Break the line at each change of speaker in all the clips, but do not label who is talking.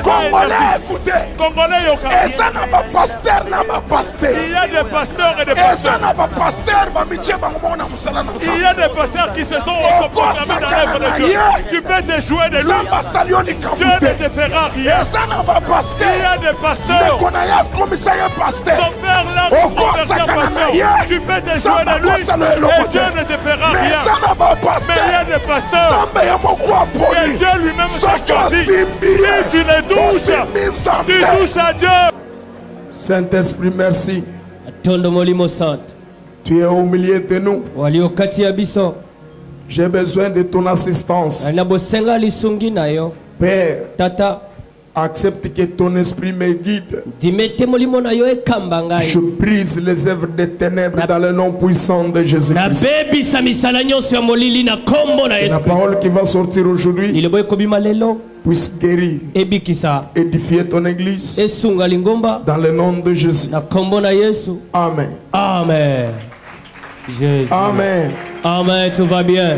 Congolais, écoutez.
Congolais,
et ça n'a pas pasteur, n'a pas pasteur.
Il y a des pasteurs et des
Et ça
pasteurs.
n'a pas pasteur,
Il y a des pasteurs qui se sont autoproclamés dans l'œuvre de Dieu. Tu peux te jouer de lui. Dieu ne te fera rien.
Et ça n'a pas pasteur.
Il y a des pasteurs. Son père l'a pasteur. Tu peux te jouer de lui. Et Dieu ne te fera rien. Mais il y a des pasteurs que Dieu lui-même t'a choisi. Si tu les touches, tu touches à Dieu.
Saint-Esprit, merci.
Tondo molimo sant.
Tu es au milieu de nous.
Walio kati ya biso.
J'ai besoin de ton assistance.
Na bosenga lisungi na yo.
Père,
Tata,
accepte que ton esprit me guide.
dimete molimo na yo ekamba ngai.
Je brise les œuvres des ténèbres dans le nom puissant de
Na
Jésus-Christ.
bebi sa misala nyonso ya molili na kombo na
La
Yesu.
parole qui va sortir aujourd'hui
Ilebo ekobima lelo
puisse guérir,
ebikisa
édifier ton église
esunga lingomba
dans le nom de Jésus.
na kombo na Yesu.
Amen.
Amen. Jésus.
Amen.
Amen, tout va bien.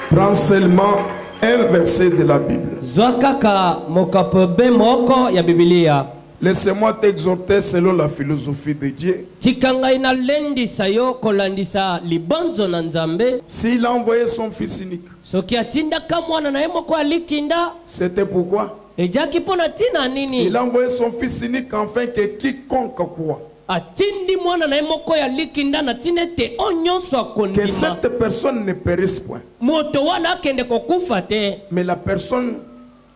Prends seulement un verset de la Bible.
Zwakaka mokapo be moko ya Biblia.
Laissez-moi t'exhorter selon la philosophie de Dieu.
Tikanga ina lendisa yo kolandisa libonzo na Nzambe.
S'il a envoyé son fils unique,
Soki atinda kamwana na yemo kwa likinda.
c'était pourquoi?
Ejaki pona tina nini?
Il a envoyé son fils unique afin que quiconque croit,
Atindi mwana na yemo kwa likinda na tinete onyonso
que
akondima.
cette personne ne périsse point,
Moto wana akende kokufa te.
mais la personne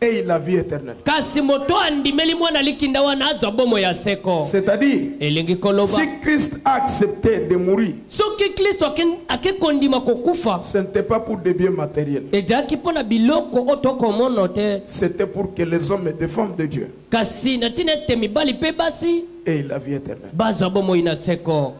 ait la vie éternelle.
Kasi moto andimeli mwana likinda wana azwa bomo ya seko.
C'est-à-dire,
Elengi koloba.
si Christ a accepté de mourir,
Soki Kristo akekondima kokufa.
ce n'était pas pour des biens matériels.
Ejaki pona biloko otoko mono te.
C'était pour que les hommes et les femmes de Dieu
Kasi na tinete mibali pe basi.
aient la vie éternelle.
Bazwa bomo ina seko.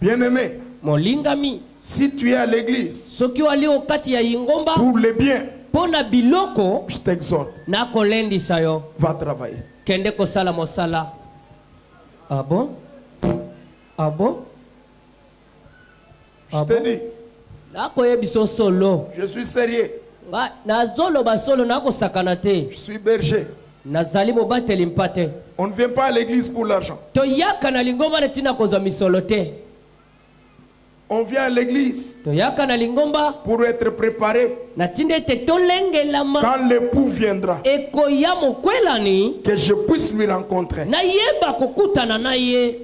Bien-aimé,
Molingami.
si tu es à l'église
Soki wali okati ya ingomba.
pour les biens,
Pona biloko.
je t'exhorte,
Na kolendisa yo.
va travailler.
Kende kosala mosala. Ah bon? Ah bon?
Je te dis,
Nakoyebiso solo.
je suis sérieux,
Nazoloba solo nakosakana te.
je suis berger.
Nazali mobateli mpate.
On ne vient pas à l'église pour l'argent.
Toyaka na lingomba na tina kozwa misolo te.
On vient à l'église
Toyaka na lingomba
pour être préparé
na tinde te tolengelama.
quand l'époux viendra,
Ekoya mokwelani
que je puisse lui rencontrer.
na yeba kokutana na ye.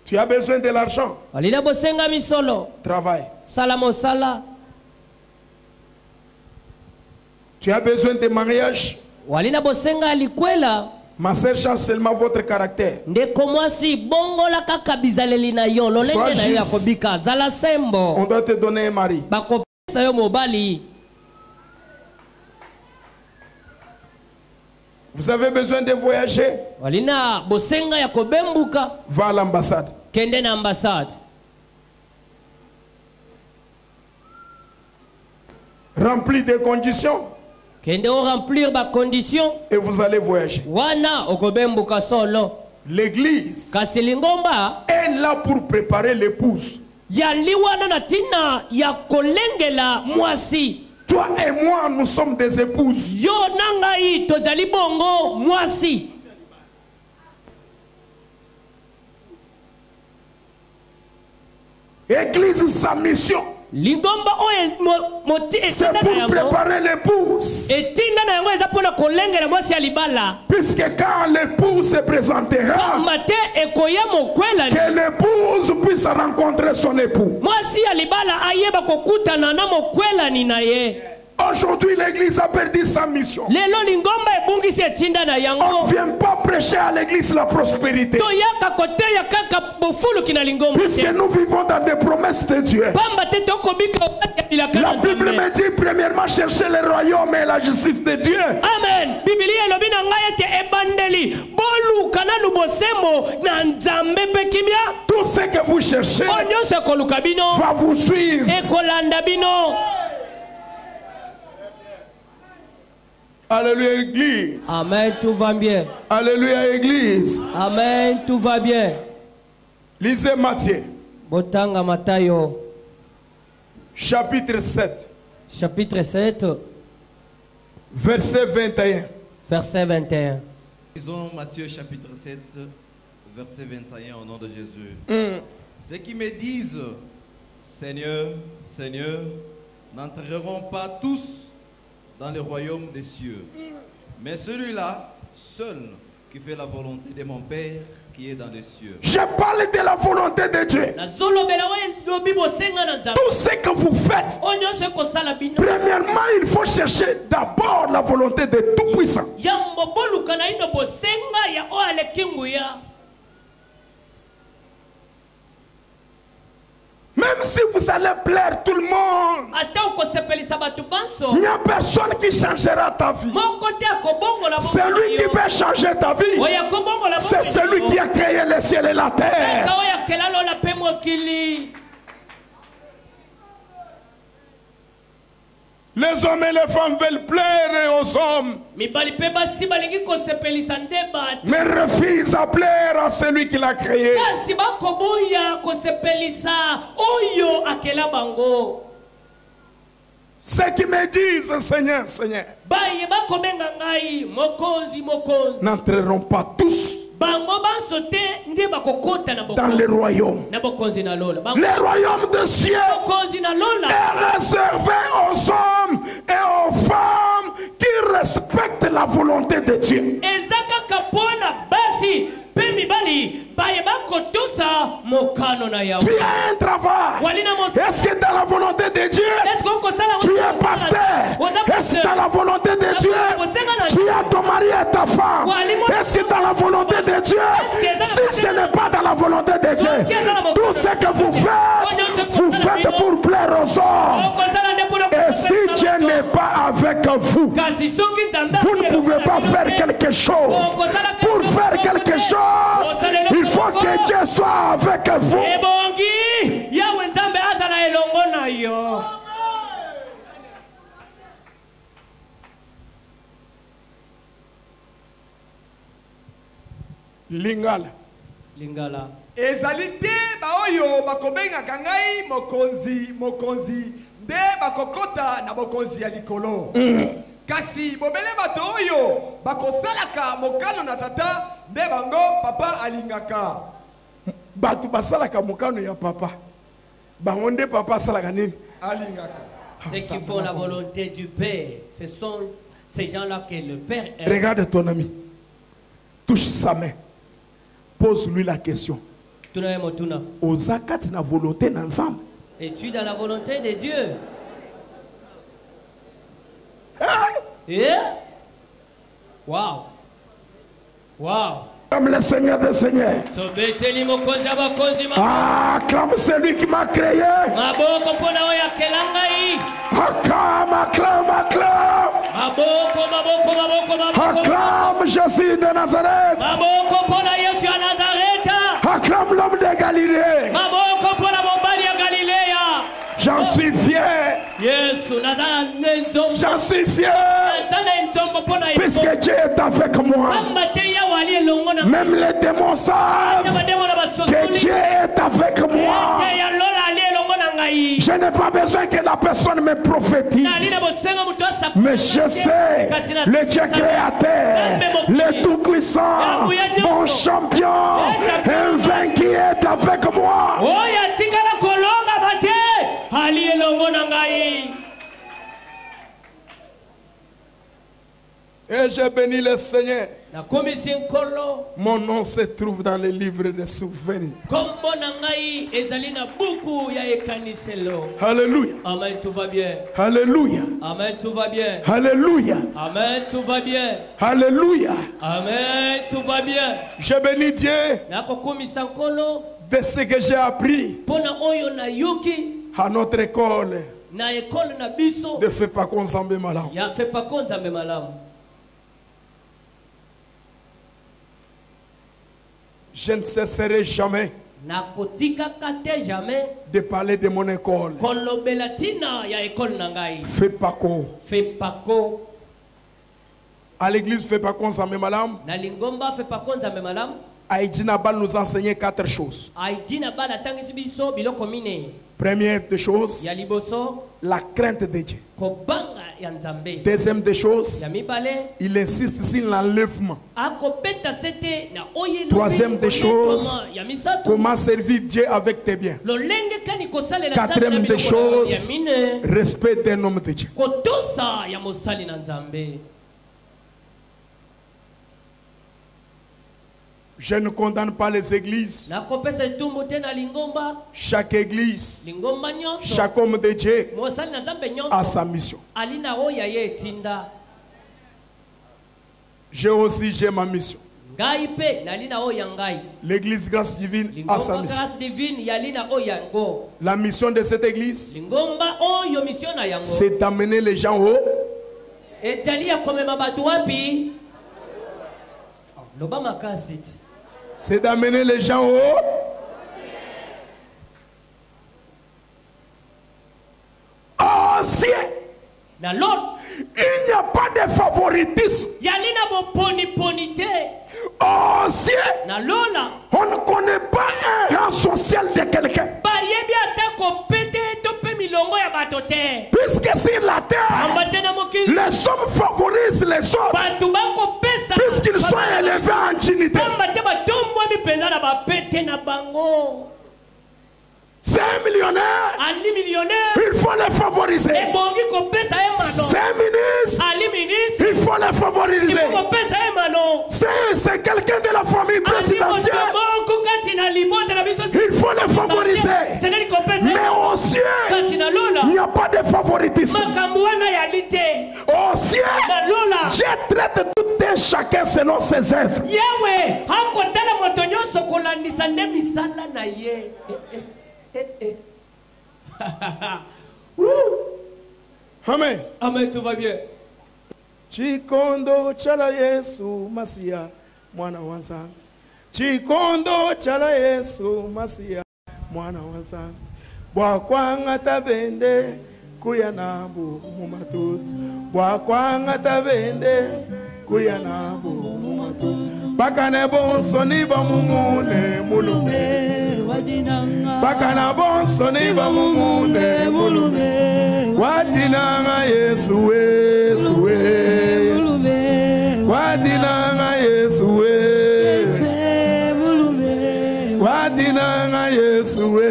Tu as besoin de l'argent,
Alina bosenga misolo.
travaille.
Sala mosala.
Tu as besoin de mariage,
Walina bosenga alikwela.
ma sœur, change seulement votre caractère.
Ndeko mwasi bongola kaka bizaleli na yo. Lolenge
Sois
na yo ya
juste.
kobika. Zala sembo.
On doit te donner un mari.
Bakopesa yo mobali.
Vous avez besoin de voyager,
Walina bosenga ya kobembuka.
va à l'ambassade.
Kende na ambassade.
Remplis des conditions
Kende o remplir ba condition.
et vous allez voyager.
Wana okobembuka solo.
L'église
Kasi lingomba
est là pour préparer l'épouse.
yali wana na tina ya kolengela mwasi.
Toi et moi, nous sommes des épouses.
Yo nangai tozali bongo mwasi.
Église, sa mission,
Lingomba moti
c'est pour préparer l'épouse.
etinda na yango eza pona kolengela mwasi ya libala.
Puisque quand l'épouse se présentera,
Mate ekoya mokwela
que l'épouse puisse rencontrer son époux.
mwasi ya libala ayeba kokutana na mokwela ni na ye.
Aujourd'hui, l'église a perdu sa mission. On ne vient pas prêcher à l'église la prospérité. Puisque nous vivons dans des promesses de Dieu. La Bible me dit premièrement chercher le royaume et la justice de Dieu.
Amen.
Tout ce que vous cherchez va vous suivre. Alléluia, église.
Amen, tout va bien.
Alléluia, église.
Amen, tout va bien.
Lisez Matthieu.
Botanga Matayo.
Chapitre 7.
Chapitre 7.
Verset 21.
Verset 21.
Lisons Matthieu chapitre 7, verset 21 au nom de Jésus. Ceux qui me disent, Seigneur, Seigneur, n'entreront pas tous dans le royaume des cieux. Mais celui-là, seul, qui fait la volonté de mon Père qui est dans les cieux.
Je parle de la volonté de Dieu. Tout ce que vous faites, premièrement, il faut chercher d'abord la volonté de Tout-Puissant. Même si vous allez plaire tout le monde, il n'y a personne qui changera ta vie. Celui qui peut changer ta vie, c'est celui qui a créé le ciel et la terre. Les hommes et les femmes veulent plaire aux hommes, mais refusent à plaire à celui qui l'a créé. Ceux qui me disent Seigneur, Seigneur, n'entreront pas tous dans le royaume. Le royaume de cieux est réservé aux hommes et aux femmes qui respectent la volonté de Dieu. Tu as un travail. Est-ce que dans la volonté de Dieu, tu es pasteur? Est-ce que dans la volonté de Dieu, tu as ton mari et ta femme? Est-ce que dans la volonté de Dieu, si ce n'est pas dans la volonté de Dieu, tout ce que vous faites pour plaire aux hommes. Et si Dieu n'est pas avec vous, vous ne pouvez pas faire quelque chose. Pour faire quelque chose, il faut que Dieu soit avec vous.
Lingala.
Ezalite baoyo bakobenga kangai mokonzi de bakokota na bokonzi ya likolo. Kasi bobele bato oyo bakosalaka mokano na tata de bango papa alingaka.
Batu basalaka mokano ya papa. Bangonde papa asalaka nini?
Alingaka.
Ceux qui font la volonté du Père, ce sont ces gens-là que le Père aime.
Regarde ton ami. Touche sa main. Pose-lui la question. Ozakati na volonté na nzambe.
Es-tu dans la volonté de Dieu? Wow. Wow.
Comme le Seigneur des Seigneurs. Acclame celui qui m'a créé. Acclame, acclame, acclame. Acclame Jésus de Nazareth. Acclame l'homme de Galilée. J'en suis fier. J'en suis fier. Puisque Dieu est avec moi. Même les démons savent que Dieu est avec moi. Je n'ai pas besoin que la personne me prophétise. Mais je sais, le Dieu créateur, le tout-puissant, mon champion, un vaincu est avec moi.
Et je bénis le Seigneur. Mon nom se trouve dans le livre des souvenirs. Alléluia.
Amen, tout va bien.
Alléluia.
Amen, tout va bien.
Alléluia.
Amen, tout va bien.
Alléluia.
Amen, tout va bien.
Je bénis Dieu de ce que j'ai appris à notre école. Ne fais pas qu'on s'en met malade. Je ne cesserai jamais de parler de mon école. Fais pas qu'on. À l'église, fais pas qu'on s'en met malade. Aïdina Bal nous enseignait 4 choses. Première des choses, la crainte de Dieu. Deuxième des choses, il insiste sur l'enlèvement. Troisième des choses, comment servir Dieu avec tes biens. Quatrième des choses, respect d'un homme de Dieu. Je ne condamne pas les églises. Chaque église, chaque homme de Dieu a sa mission. J'ai ma mission. L'église Grâce Divine a sa mission. La mission de cette église, c'est d'amener les gens au. C'est d'amener les gens au. Ciel. Il n'y a pas de favoritisme. Au ciel, on ne connaît pas un rang social de quelqu'un. Puisque sur la terre, les hommes favorisent les autres, puisqu'ils sont élevés en dignité. C'est un millionnaire. Il faut les favoriser. C'est un ministre. Il faut les favoriser. C'est quelqu'un de la famille présidentielle. Il faut les favoriser. Mais au ciel, il n'y a pas de favoritisme. Au ciel, Dieu traite tout un chacun selon ses œuvres. Amen.
Amen, tout va bien.
Chikondo chala Yesu Masia mwana wanza. Chikondo chala Yesu Masia mwana wanza. Bwakwanga tabende kuya nabu mumatutu. Bwakwanga tabende kuya nabu mumatutu. Bakane bonso ni bamumune mulume. Bakana bonso ni bamumune mulume. Wadinanga Yesu we. Wadinanga Yesu we. Wadinanga Yesu we.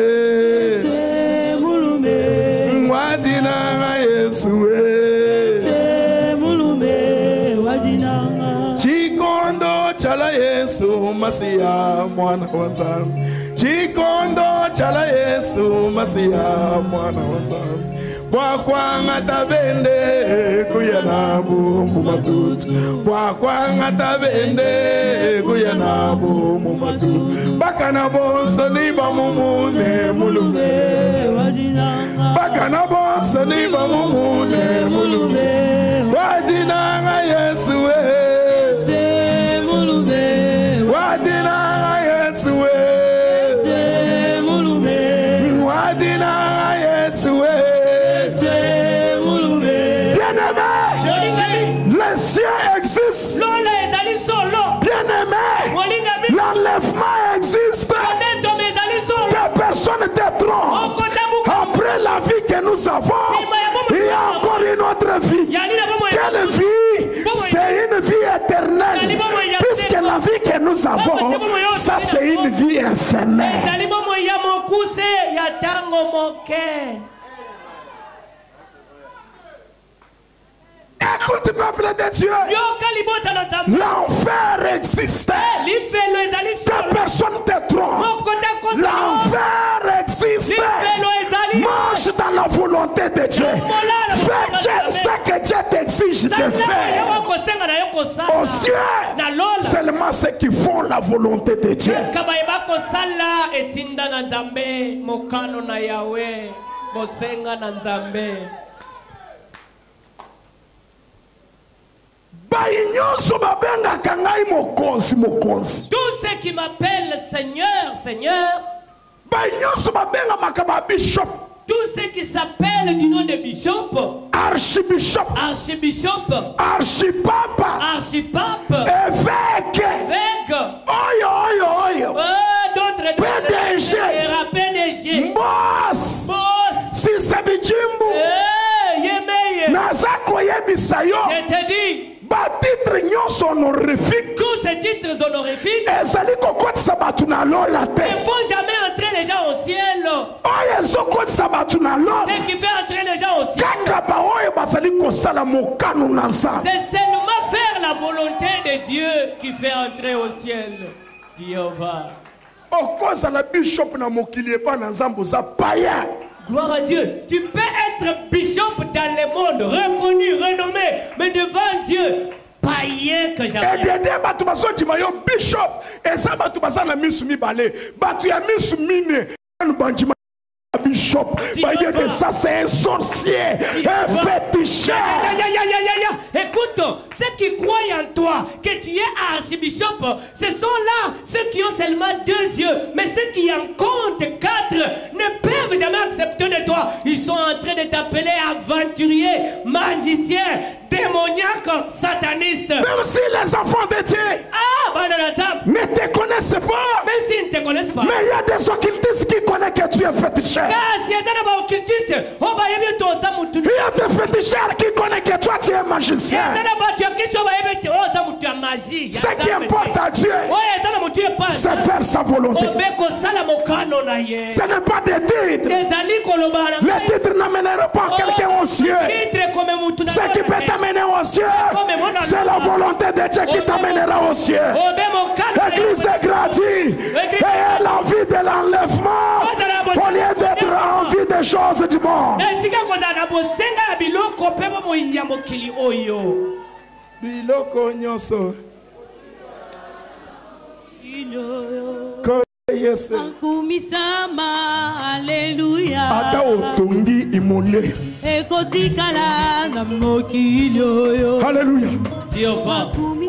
Wadinanga Yesu we. Chikondo chala Yesu Masia mwana wanzamu. Chikondo chala Yesu Masia mwana wanzamu. Bwakwanga tabende kuya nabu mumatutu. Bwakwanga tabende kuya nabu mumatutu. Bakana bonso ni bamumune mulume. Bakana bonso ni bamumune mulume. Wadinanga Yesu we. Wadinanga Yesu we. Wadinanga Yesu we. Les cieux existent. Bien-aimé, l'enlèvement existe. Des personnes détrônent. Après la vie que nous avons, il y a encore une autre vie. Quelle vie? C'est une vie éternelle. Puisque la vie que nous avons, ça c'est une vie éphémère. Écoute, peuple de Dieu. L'enfer existait. Que personne te trompe. L'enfer existait. Marche dans la volonté de Dieu. Fais ce que Dieu t'exige de faire. Aux cieux, seulement ceux qui font la volonté de Dieu.
Tous ceux qui m'appellent Seigneur, Seigneur. Tous ceux qui s'appellent du nom de Bishop,
Archibishop,
Archbishop,
Archipape,
Archipape,
évêque,
d'autres
PDG,
PDG,
boss, Sisabijimbu, Nazako Yebisayo,
je te dis,
titre honorifique.
Tous ces titres honorifiques
ne
font jamais entrer les gens au ciel. Ce qui fait entrer les gens au ciel, c'est seulement faire la volonté de Dieu qui fait entrer au ciel. Jéhovah. Gloire à Dieu. Tu peux être bishop dans le monde, reconnu, renommé, mais devant Dieu, païen que j'appelle.
Bishop, et ça, Bishop, ça c'est un sorcier, un féticheur.
Écoute, ceux qui croient en toi, que tu es archbishop, ce sont là ceux qui ont seulement 2 yeux, mais ceux qui en comptent 4 ne peuvent jamais accepter de toi. Ils sont en train de t'appeler aventurier, magicien, démoniaque, sataniste.
Même si les enfants de Dieu ne te connaissent pas,
même s'ils ne te connaissent pas,
mais il y a des occultistes qui connaissent que tu es féticheur. Il y a des féticheurs qui connaissent que toi tu es magicien. Ce qui importe à Dieu, c'est faire sa volonté. Ce n'est pas des titres. Les titres n'amèneront pas quelqu'un au cieux. Ce qui peut t'amener au cieux, c'est la volonté de Dieu qui t'amènera au cieux. L'église est gratuite et l'envie de l'enlèvement au lieu d'être envie des choses du monde. Biloko nyonso
Alléluia.
Ata otongi imole. Alléluia.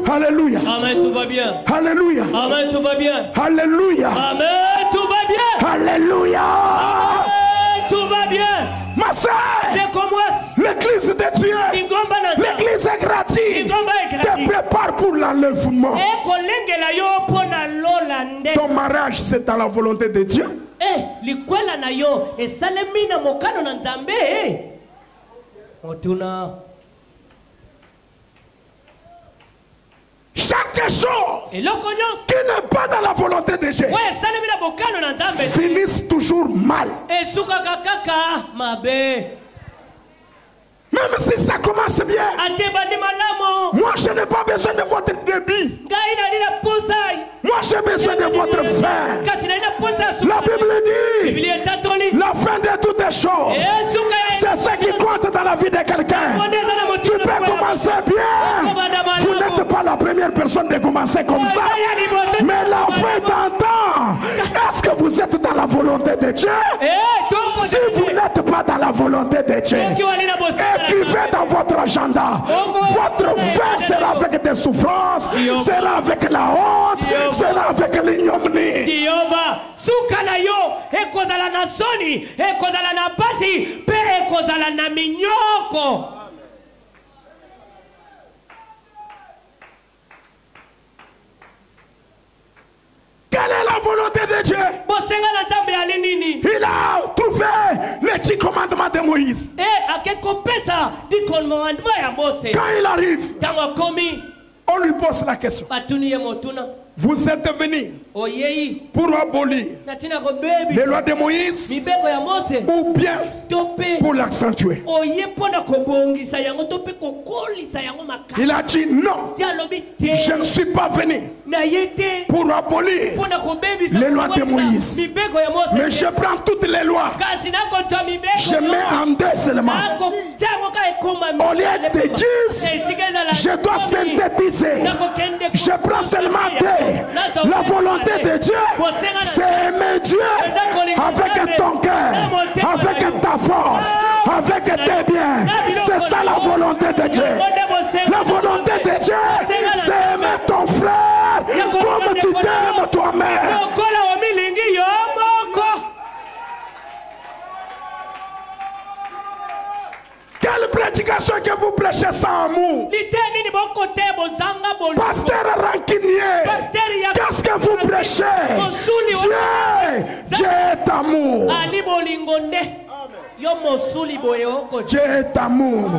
Alléluia.
Amen, tout va bien.
Alléluia.
Amen, tout va bien.
Alléluia.
Amen, tout va bien.
Alléluia.
Amen, tout va bien.
Ma sœur, l'église de Dieu, l'église est gratuite. Te prépare pour l'enlèvement. Ton mariage, c'est dans la volonté de Dieu. Chaque chose qui n'est pas dans la volonté de Dieu finit toujours mal. Même si ça commence bien, moi je n'ai pas besoin de votre débit. Moi j'ai besoin de votre fin. La Bible dit la fin de toutes les choses. C'est ce qui compte dans la vie de quelqu'un. Tu peux commencer bien. Vous n'êtes pas la première personne de commencer comme ça. Mais la fin t'entend. Est-ce que vous êtes dans la volonté de Dieu? Si vous n'êtes pas dans la volonté de Dieu, écrivez dans votre agenda. Votre fin sera avec des souffrances, sera avec la honte, sera avec l'ignominie.
Sukanayo ekozala na soni ekozala na pasi pe ekozala na minyoko.
Quelle est la volonté de Dieu? Il a trouvé les 10 commandements de Moïse. Quand il arrive, on lui pose la question. Vous êtes venus pour abolir les lois de Moïse ou bien pour l'accentuer. Il a dit non. Je ne suis pas venu pour abolir les lois de Moïse. Mais je prends toutes les lois. Je mets en deux seulement. Au lieu de 10, je dois synthétiser. Je prends seulement deux. La volonté de Dieu, c'est aimer Dieu avec ton cœur, avec ta force, avec tes biens. C'est ça la volonté de Dieu. La volonté de Dieu, c'est aimer ton frère comme tu t'aimes toi-même. Quelle prédication que vous prêchez sans amour? Pasteur rancunier, qu'est-ce que vous prêchez? Dieu est amour. Dieu est amour.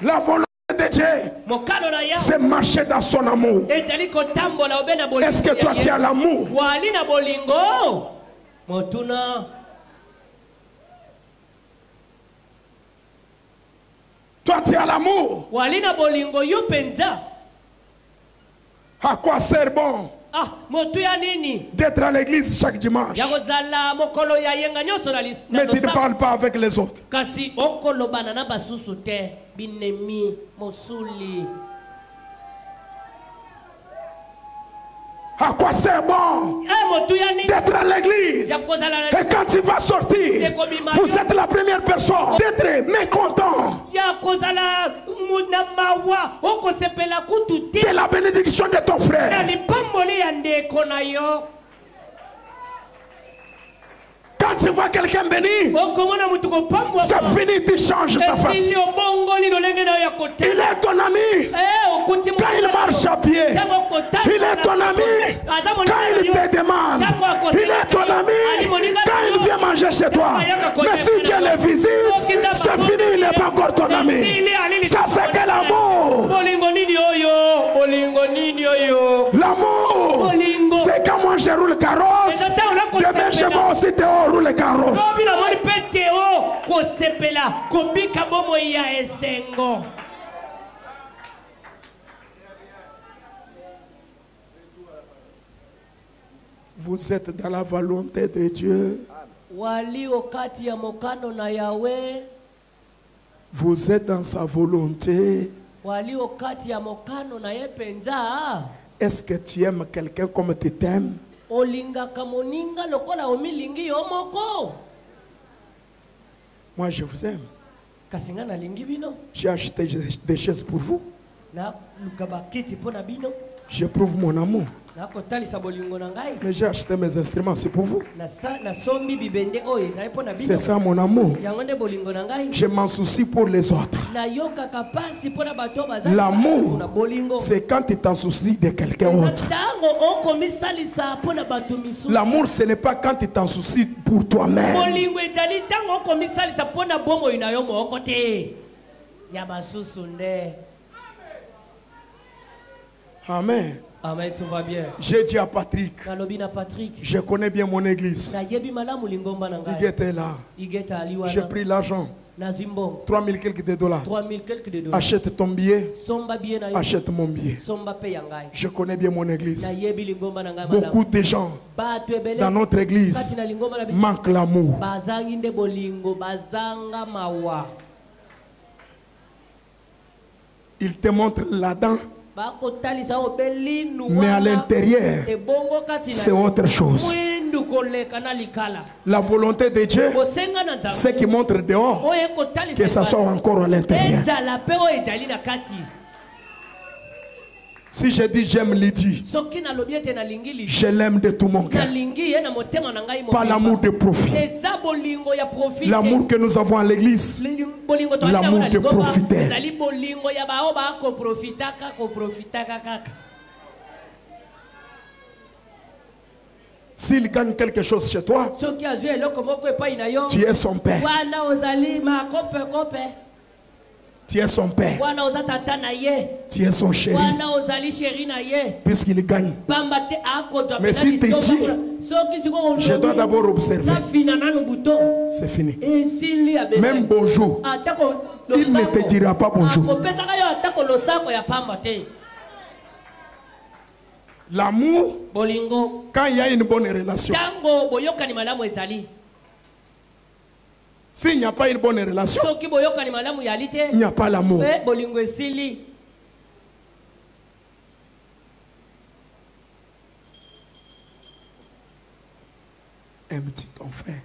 La volonté de Dieu, c'est marcher dans son amour. Est-ce que toi tu as l'amour? Toi tu as l'amour. À quoi sert bon d'être à l'église chaque dimanche, mais tu ne parles pas avec les autres? À quoi sert bon d'être à l'église et quand tu vas sortir, vous êtes la première personne d'être mécontent de la bénédiction de ton frère? Quand tu vois quelqu'un béni, c'est fini, tu changes ta face. Il est ton ami quand il marche à pied. Il est ton ami quand il te demande. Il est ton ami quand il vient manger chez toi. Mais si tu le visites, c'est fini, il n'est pas encore ton ami. Ça c'est quel amour? L'amour, c'est quand moi je roule carrosse, demain je vais aussi te rouler carrosse. Vous êtes dans la volonté de Dieu. Vous êtes dans sa volonté. Est-ce que tu aimes quelqu'un comme tu t'aimes? Moi je vous aime. J'ai acheté des chaises pour vous. J'éprouve mon amour. Mais j'ai acheté mes instruments, c'est pour vous. C'est ça mon amour. Je m'en soucie pour les autres. L'amour, c'est quand tu t'en soucies de quelqu'un d'autre. L'amour, ce n'est pas quand tu t'en soucies pour toi-même. Amen.
Amen, tout va bien.
J'ai dit à Patrick, je connais bien mon église. Il était là. J'ai pris l'argent. 3000 quelques de dollars. Achète ton billet. Achète mon billet. Je connais bien mon église. Beaucoup de gens dans notre église manquent l'amour. Il te montre là-dedans. Mais à l'intérieur, c'est autre chose. La volonté de Dieu, c'est qu'il montre dehors, que ça soit encore à l'intérieur. Si je dis j'aime Lydie, je l'aime de tout mon cœur. Pas l'amour de profit. L'amour que nous avons à l'église, l'amour de profiter. S'il gagne quelque chose chez toi, tu es son père.
Tu es son père. Tu es son chéri. Puisqu'il gagne. Mais s'il te dit, je dois d'abord observer. C'est fini. Même bonjour, il ne te dira pas bonjour. L'amour, quand il y a une bonne relation. S'il n'y a pas une bonne relation, il n'y a pas l'amour. Aime-tu ton frère?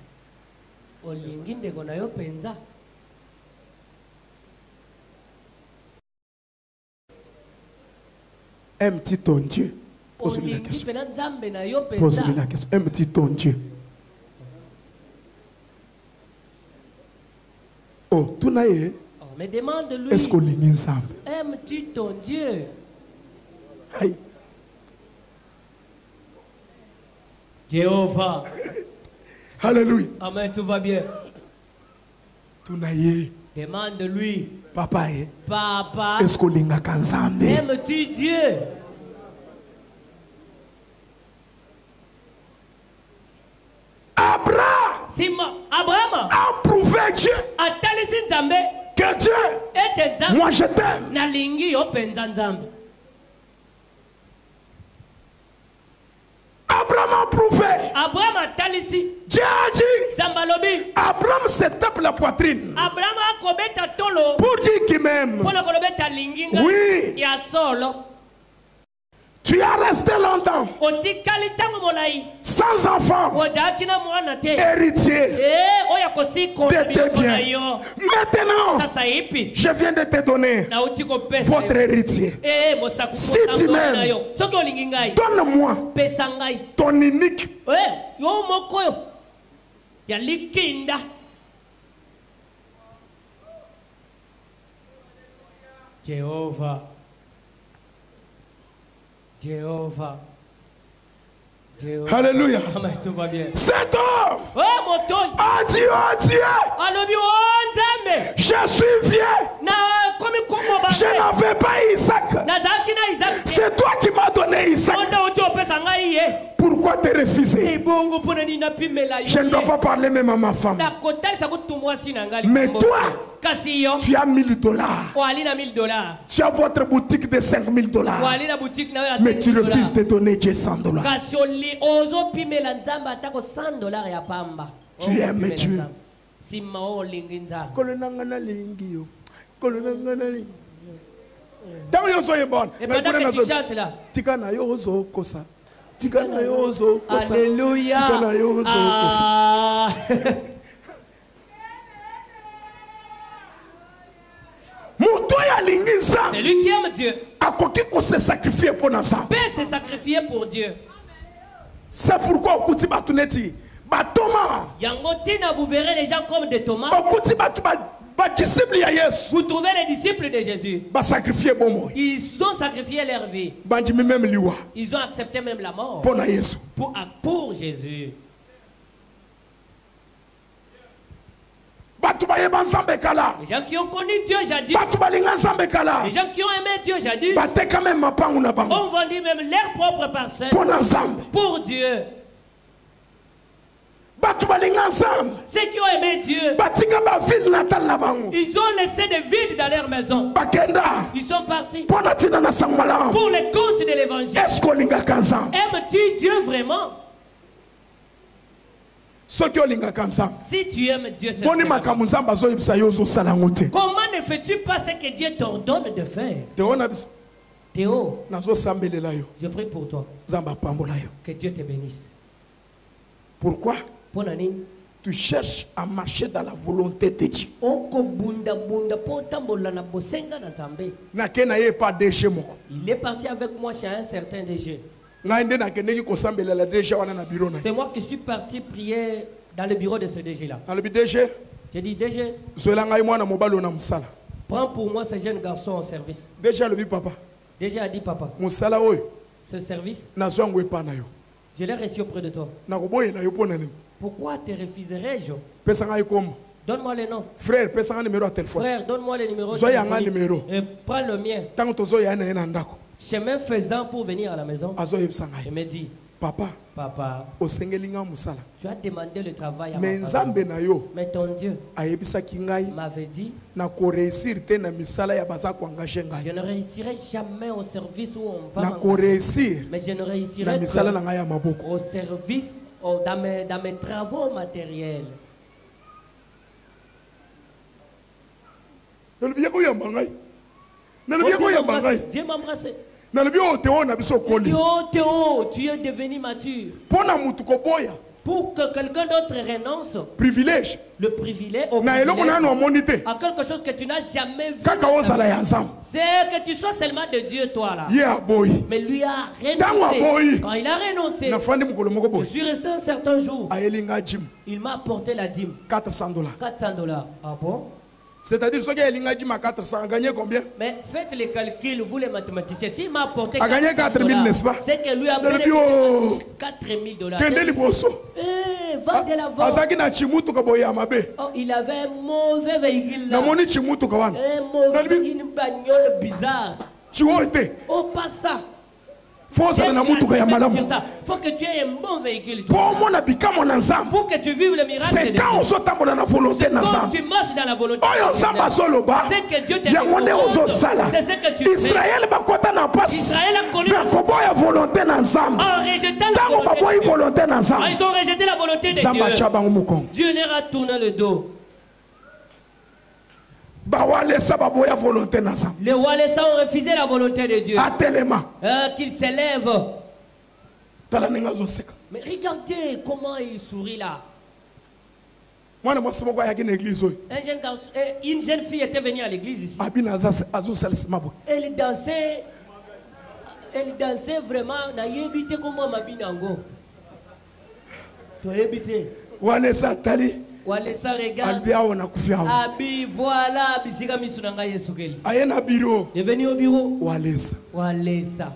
Aime-tu ton Dieu? Pose-lui la question. Pose-lui la question. Aime-tu ton Dieu? Oh, tout n'a
mais demande-lui.
Est-ce qu'on lit ensemble?
Aimes-tu ton Dieu?
Aïe.
Jéhovah.
Alléluia.
Amen, tout va bien.
Tout n'a
demande-lui.
Papa,
Papa.
est-ce qu'on lit ensemble?
Aimes-tu Dieu?
Abraham a prouvé Dieu que Dieu, moi je t'aime. Abraham a prouvé. Dieu a dit. Abraham se tape la poitrine pour dire qu'il m'aime. Oui. Tu as resté longtemps sans enfant, héritier de tes biens. Maintenant, je viens de te donner votre héritier. Si tu m'aimes, donne-moi ton unique.
Jéhovah. Jéhovah.
Alléluia.
Amen, tout va bien.
Cet homme a dit oh Dieu, je suis vieux. Je n'avais pas Isaac. C'est toi qui m'as donné Isaac. Pourquoi te refuser? Je ne dois pas parler même à ma femme. Mais toi, tu as $1000. Tu as votre boutique de $5000. Mais tu refuses de donner Dieu $100. Tu aimes Dieu.
Alléluia. C'est lui qui aime Dieu. Peut se sacrifier pour Dieu.
C'est pourquoi
Yangotina, vous verrez les gens comme des tomates. Vous trouvez les disciples de Jésus. Ils ont sacrifié leur vie. Ils ont accepté même la mort pour Jésus. Les gens qui ont connu Dieu jadis, les gens qui ont aimé Dieu jadis, ont vendu même leur propre parcelle pour Dieu. Ceux qui ont aimé Dieu, ils ont laissé des vides dans leur maison. Ils sont partis pour les comptes de l'évangile. Aimes-tu Dieu vraiment? Si tu aimes Dieu, comment ne fais-tu pas ce que Dieu t'ordonne de faire? Théo, je prie pour toi. Que Dieu te bénisse.
Pourquoi? Tu cherches à marcher dans la volonté de Dieu.
Il est parti avec moi chez un certain DG. C'est moi qui suis parti prier dans le bureau de ce DG-là. J'ai dit, DG, prends pour moi ce jeune garçon en service. DG a dit, papa, ce service, je l'ai reçu auprès de toi. Pourquoi te refuserais-je? Donne-moi les noms.
Frère, passe un numéro à téléphone.
Frère, donne-moi les numéros.
Soyez un numéro.
Et prends le mien.
Tant que tu es un
Chemin faisant pour venir à la maison. Il me dit,
papa,
tu as demandé le travail à
mais
ma famille. Mais ton Dieu
m'avait
dit, je ne réussirai jamais au service où on va m'engager. Mais je ne réussirai que au service, dans mes travaux matériels. Viens m'embrasser. Théo, tu es devenu mature. Pour que quelqu'un d'autre renonce,
privilège.
Le privilège à quelque chose que tu n'as jamais vu. C'est que tu sois seulement de Dieu, toi là. Mais lui a renoncé. Quand il a renoncé, je suis resté un certain jour. Il m'a apporté la dîme. $400. Ah bon?
C'est-à-dire ce qui est 400, a gagné combien?
Mais faites les calculs, vous les mathématiciens. S'il m'a apporté
a gagné 4 000, n'est-ce pas?
C'est que lui a gagné $4 000. Va de l'avant. Oh, il avait un mauvais véhicule là. Un mauvais bagnole bizarre. Oh, pas ça.
Faut que
tu aies un bon véhicule. Pour que tu vives le miracle.
C'est quand
tu marches dans la volonté. C'est que Dieu t'a
fait.
C'est ce que tu fais. Israël a connu la
volonté
en rejetant la volonté de Dieu. Ils ont rejeté la volonté de Dieu. Dieu leur a tourné le dos. Les Walesa ont refusé la volonté de Dieu. Qu'ils s'élèvent. Mais regardez comment il sourit là. Une jeune fille était venue à l'église ici. Elle dansait vraiment. Na yebite comment ma binango. Tu as yebite. Walesa regarde. Abi voilà bisika misunanga Yesukeli. Il est venu au bureau. Walesa.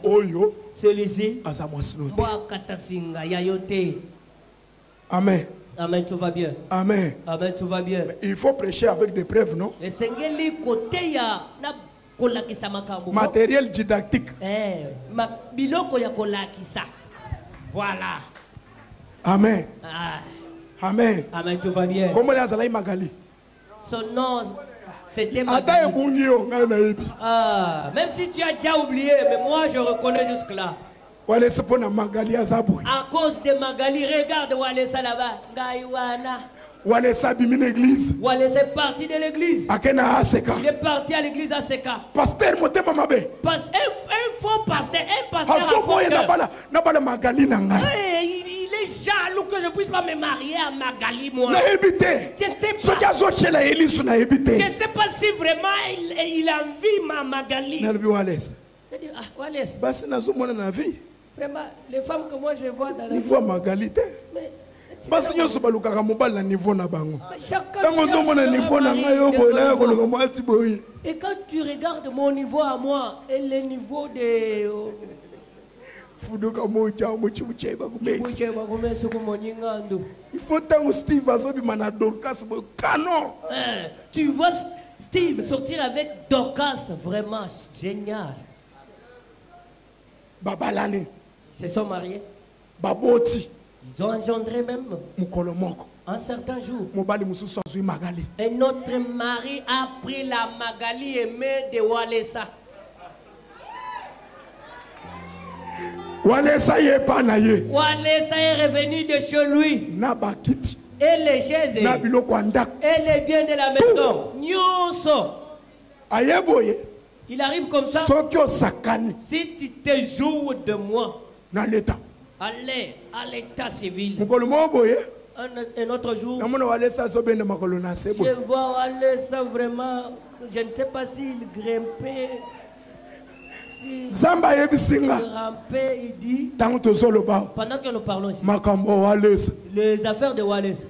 Oyo.
Celui-ci. Moi katasinga yayote.
Amen.
Amen, tout va bien.
Amen.
Amen, tout va bien.
Il faut prêcher avec des preuves, non?
Le sengeli côté ya na kolakisa makambo.
Matériel didactique.
Biloko ya kolakisa. Voilà.
Amen.
Ah.
Amen.
Amen, tout va bien.
Comment les Azalaï Magali?
Son nom, c'était Magali. Même si tu as déjà oublié, mais moi je reconnais jusque-là. À cause de Magali, regarde Walesa là-bas. Walesa est parti de l'église. Il est parti à l'église à Seka.
Pasteur,
un faux pasteur, un pasteur il est jaloux que je ne puisse pas me marier à Magali, moi. Je ne sais pas si vraiment il envie ma Magali. Vraiment, les femmes que moi je vois dans la vie.
Magali. Mais
et quand tu regardes mon niveau à moi et le niveau de
il faut tant Steve canon.
Tu vois Steve sortir avec Dorcas, vraiment génial.
Babalane.
Ils se sont mariés.
Baboti.
Ils ont engendré même. Un certain jour. Et notre mari a pris la Magali aimée de Walesa. Walesa est revenu de chez lui. Et les chaises. Et les biens de la maison. Nyonso. Il arrive comme ça. Si tu te joues de moi. Allez à l'état civil. Un autre jour, je vois Walesa vraiment, je ne sais pas s'il grimpait, s'il rampait, il dit, pendant que nous parlons ici, les affaires de Walesa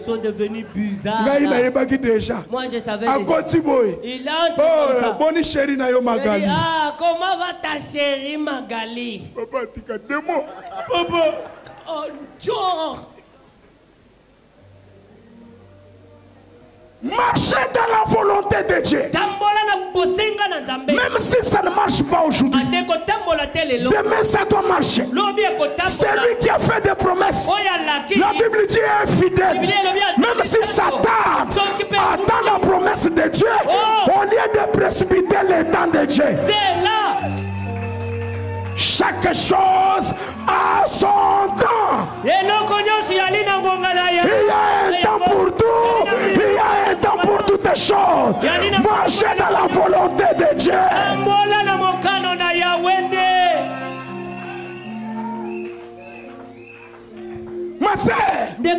sont devenues bizarres. Moi je savais déjà. Il a entendu comme ça. Il dit, comment va ta chérie Magali? Papa, oh, genre.
Marchez dans la volonté de Dieu. Même si ça ne marche pas aujourd'hui, demain ça doit marcher. C'est lui qui a fait des promesses. La Bible dit est fidèle. Même si Satan attend la promesse de Dieu, au lieu de précipiter le temps de Dieu, chaque chose a son temps. Il y a un temps pour tout. Il y a un temps pour toutes les choses. Marchez dans la volonté de Dieu. Ma sœur, il y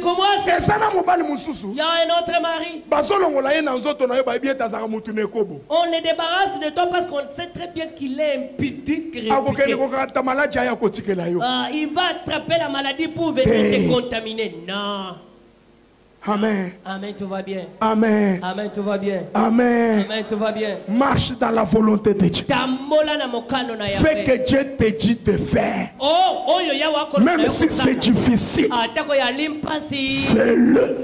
a un
autre mari. On les débarrasse de toi parce qu'on sait très bien qu'il est impudique. Il va attraper la maladie pour venir te contaminer. Non.
Amen.
Amen, tout va bien.
Amen.
Amen, tout va bien.
Amen.
Amen, tout va bien.
Marche dans la volonté de Dieu. Fais que Dieu te dit de faire. Même si c'est difficile, fais-le.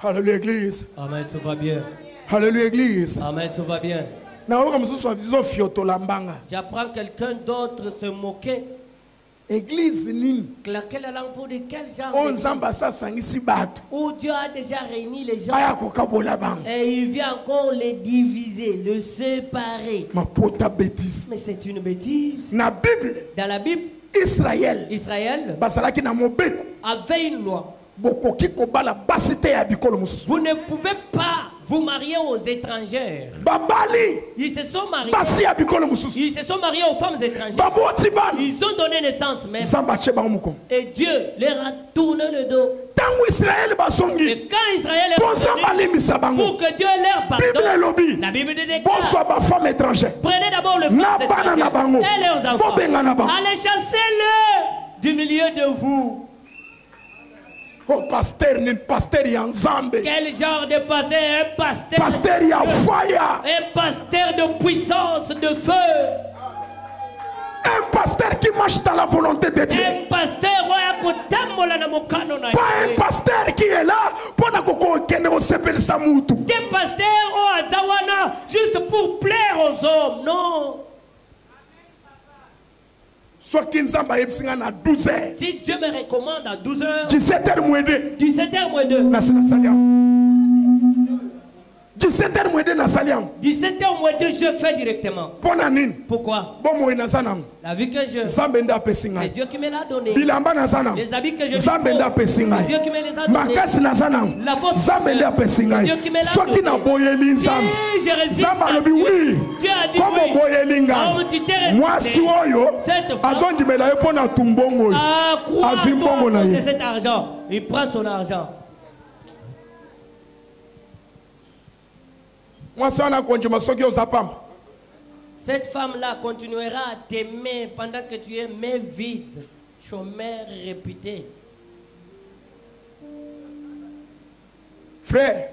Alléluia, Église.
Amen, tout va bien.
Alléluia, Église.
Amen, tout va bien. J'apprends quelqu'un d'autre se moquer.
Église nini.
Claquer la langue pour de quel genre?
Où
Dieu a déjà réuni les gens. Et il vient encore les diviser, les séparer. Mais c'est une bêtise. Dans la Bible, Israël avait une loi. Vous ne pouvez pas vous marier aux étrangères. Ils se sont mariés. Ils se sont mariés aux femmes étrangères. Ils ont donné naissance même. Et Dieu leur a tourné le dos. Et quand Israël est revenu, pour que Dieu leur pardonne, la Bible dit prenez d'abord le femme étrangère et leurs enfants. Allez chasser-le du milieu de vous.
Oh, pasteur,
quel genre de pasteur? Un pasteur, un pasteur de puissance, de feu.
Un pasteur qui marche dans la volonté de Dieu.
Un pasteur,
pas un pasteur qui est là pour ne
des pasteurs au Azawana juste pour plaire aux hommes. Non.
Si
Dieu me recommande à 12h,
17h moins 2,
17h moins 2,
17h moins 2,
17h moins 2, je fais directement. Pourquoi? La vie que je, c'est Dieu qui me l'a donné. Les habits que je porte, c'est Dieu qui me les a donnés. La force, c'est Dieu qui me l'a donné. Si je résiste à Dieu, Dieu a dit oui. Oh, tu t'es résisté. Cette femme croit de cet argent. Il prend son argent. Cette femme-là continuera à t'aimer pendant que tu es main vide, chômeur réputé.
Frère,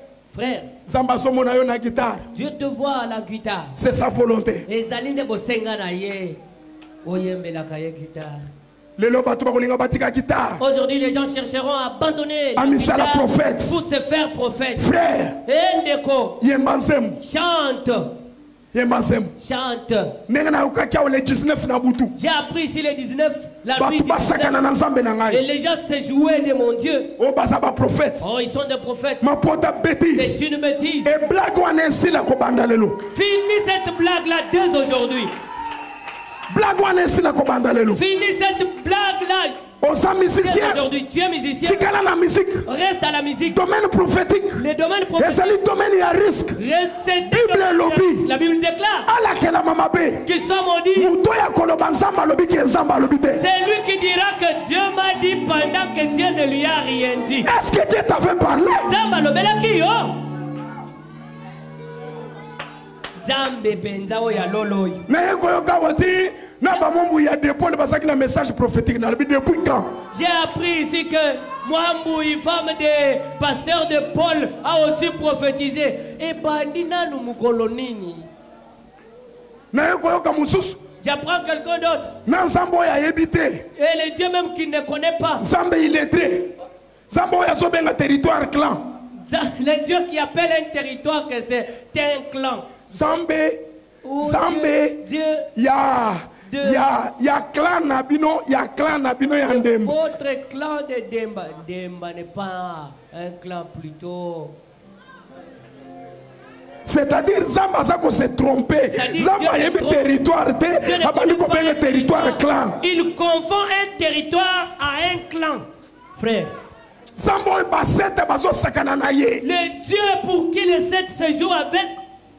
Dieu te voit à la guitare.
C'est sa volonté.
Aujourd'hui, les gens chercheront à abandonner la guitare pour se faire prophète.
Frère,
chante. Chante. J'ai appris ici les 19, la nuit 19, et les gens se jouaient de mon Dieu. Oh, ils sont des prophètes. C'est une bêtise. Finis cette blague-là dès aujourd'hui. Finis cette blague-là. Aujourd'hui, tu es musicien. Reste à la musique.
Domaine prophétique.
Les domaines prophétiques. La Bible déclare qu'ils sont maudits. C'est lui qui dira que Dieu m'a dit pendant que Dieu ne lui a rien dit.
Est-ce que Dieu t'avait parlé?
J'ai appris ici que Mwamboui, femme de pasteur de Paul, a aussi prophétisé. Et bandina nous moukolonini. J'apprends quelqu'un d'autre.
Nanzambo ya habité.
Et le Dieu même qui ne connaît pas.
Zambe illettré. Zambo ya sobenga territoire clan.
Le Dieu qui appelle un territoire que c'est un clan.
Zambe.
Dieu.
Ya clan nabino, ya Ndemba.
Votre clan de Demba. Demba n'est pas un clan plutôt.
C'est-à-dire Zamba Zako s'est trompé. Zamba y a un territoire territoire clan.
Il confond un territoire à un clan, frère. Le Dieu pour qui les 7 séjours avec.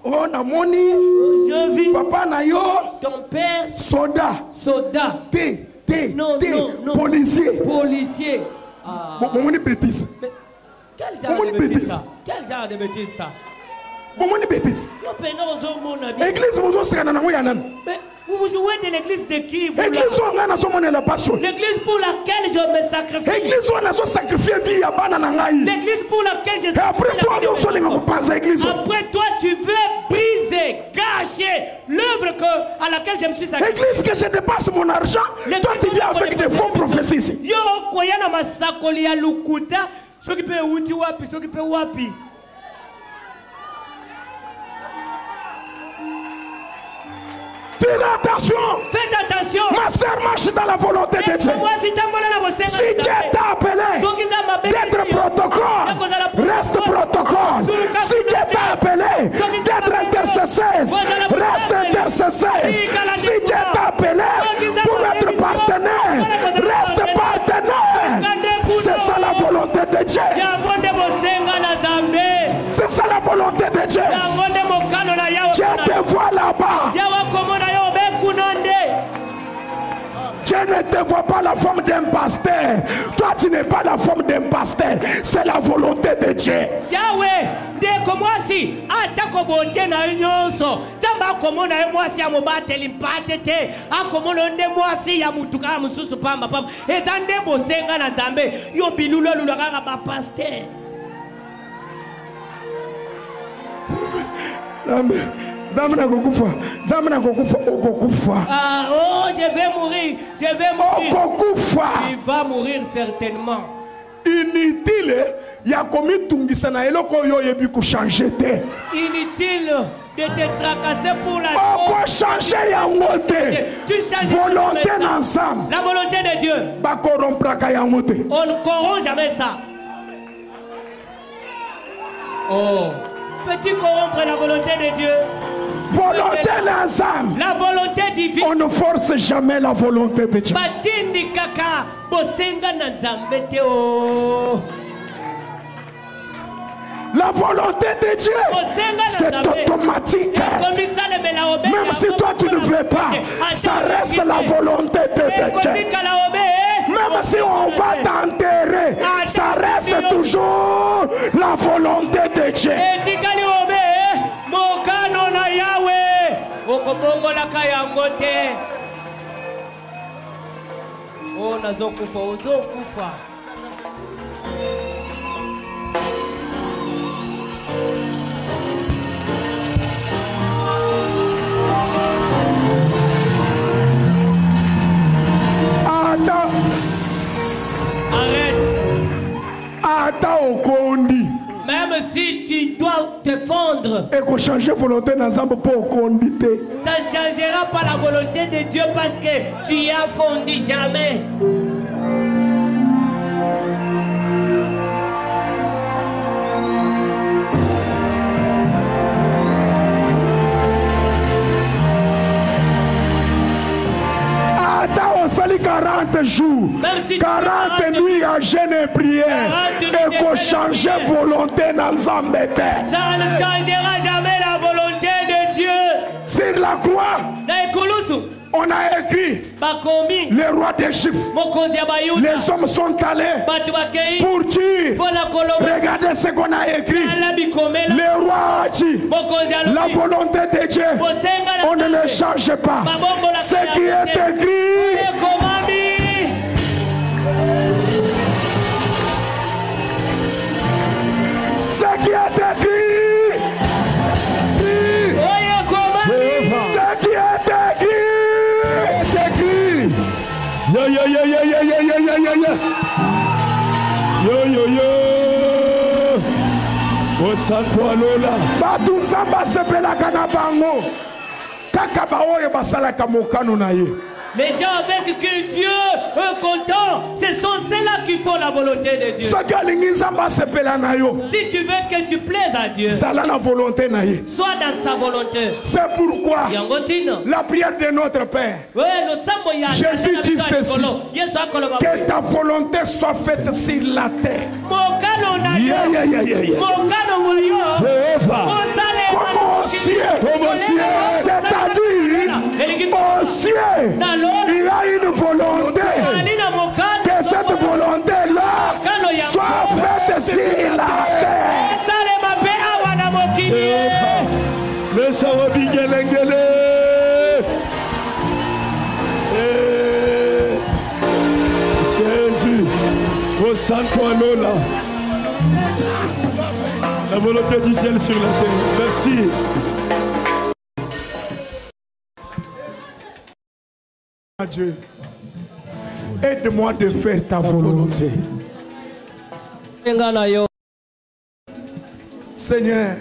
Oh namoni.
Je vis.
Papa nayo.
Ton père.
Soda.
Non. Policier.
Momoni bêtise.
Quel genre de bêtise ça? Quel genre de bêtise ça?
L'église,
vous vous jouez de l'église de qui?
L'église
pour laquelle je me sacrifie.
L'église
pour laquelle je
sacrifie.
Après toi, tu veux briser, gâcher l'œuvre à laquelle je me suis sacrifié.
L'église que je dépasse mon argent, toi tu viens avec des faux prophéties.
Faites attention.
Ma sœur marche dans la volonté de Dieu. Si Dieu t'a appelé d'être protocole, reste protocole. Si Dieu t'a appelé d'être intercesseur, reste intercesseur. Si Dieu t'a appelé pour être partenaire, reste partenaire. C'est ça la volonté de Dieu. C'est ça la volonté de Dieu. Je te vois là-bas. Je ne te vois pas la forme d'un pasteur. Toi, tu n'es pas la forme d'un pasteur. C'est la volonté de Dieu.
Yahweh, dès que moi si, attaque beauté na nyonso. Tamba comme na moi si amobate limpatete. A comme on moi si ya mutuka mususu pamba pamba. Ezande bosenga na Nzambe. Yo bilulo lulaka ba pasteur.
Amen. Ah,
oh, je vais mourir. Il va mourir certainement.
Inutile, il y a commis tungisa eloko yo yebi ko changer te.
Inutile de te tracasser pour la
changer yango te. Volonté ensemble.
La volonté de Dieu.
Ba corrompre yango te.
On ne corrompt jamais ça. Oh, peux-tu corrompre la volonté de Dieu?
Volonté ensemble.
La volonté divine.
On ne force jamais la volonté de Dieu.
Batindi kaka bosenga na Nzambe te o.
La volonté de Dieu, c'est automatique. Même si toi tu ne veux pas, ça reste la volonté de Dieu. Même si on va t'enterrer, ça reste toujours la volonté de Dieu.
Oh, nazokufa, ozokufa. Arrête. Même si tu dois te fondre,
ça ne
changera pas la volonté de Dieu parce que tu y as fondu jamais.
Sali 40 jours, 40 nuits à jeûne et prière, et qu'on change volonté dans Nzambe.
Ça ne changera jamais la volonté de Dieu.
Sur la croix, on a écrit les rois des Chiffres. Les hommes sont allés pour dire, regardez ce qu'on a écrit. Les rois ont dit, la volonté de Dieu, on ne le change pas. Ce qui est écrit, ce qui est écrit, ce qui est écrit, Yo, yo, yo, yo, yo, yo, yo, yo, yo, yo. Yo, yo, yo. O santo alola.
Batu nzamba sepelaka na bango. Kaka baoye basalaka mokano na ye.
Les gens avec que Dieu est content, ce sont ceux-là qui font la volonté de Dieu. Si tu veux que tu plaises à Dieu, sois dans sa volonté.
C'est pourquoi la prière de notre Père, Jésus dit ceci, que ta volonté soit faite sur la terre. Comme au ciel, c'est-à-dire au ciel. Il y a une volonté, que cette volonté-là soit faite sur la terre.
Jésus, au santo alola. La volonté du ciel sur la terre. Merci.
Dieu, aide-moi de faire ta volonté. Seigneur,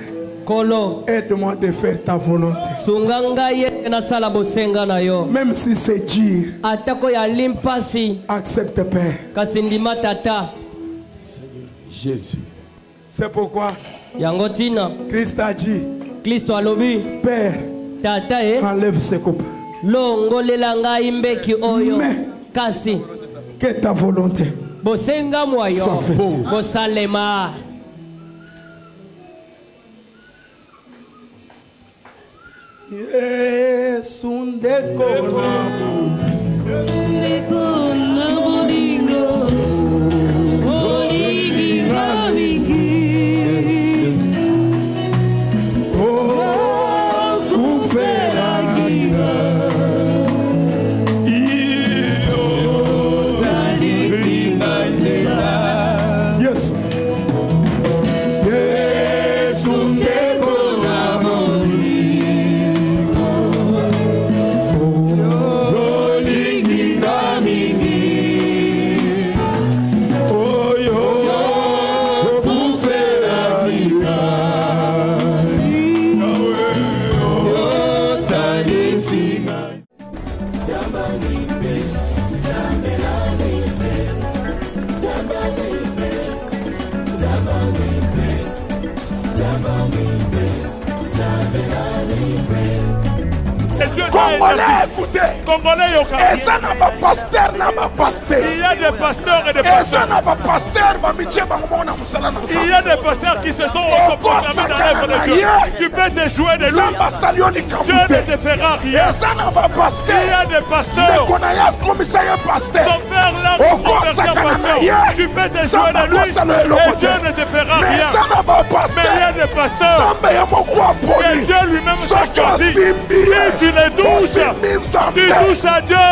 aide-moi de faire ta volonté. Même si c'est dur, accepte, Père.
Jésus.
C'est pourquoi Christ a dit, Père, enlève ce couple. Mais que ta volonté soit faite. Congolais, écoutez. Et ça n'a pas pasteur, il y a des pasteurs et des pasteurs. Il y a des pasteurs qui se sont reprogrammés dans l'œuvre de Dieu. Tu peux te jouer de lui. Dieu ne te fera rien. Il y a des pasteurs. Son père l'a reconverti en pasteur. Tu peux te jouer de lui et Dieu ne te fera rien. Mais il y a des pasteurs que Dieu lui-même t'a choisi. Si tu les touches, tu touches à Dieu.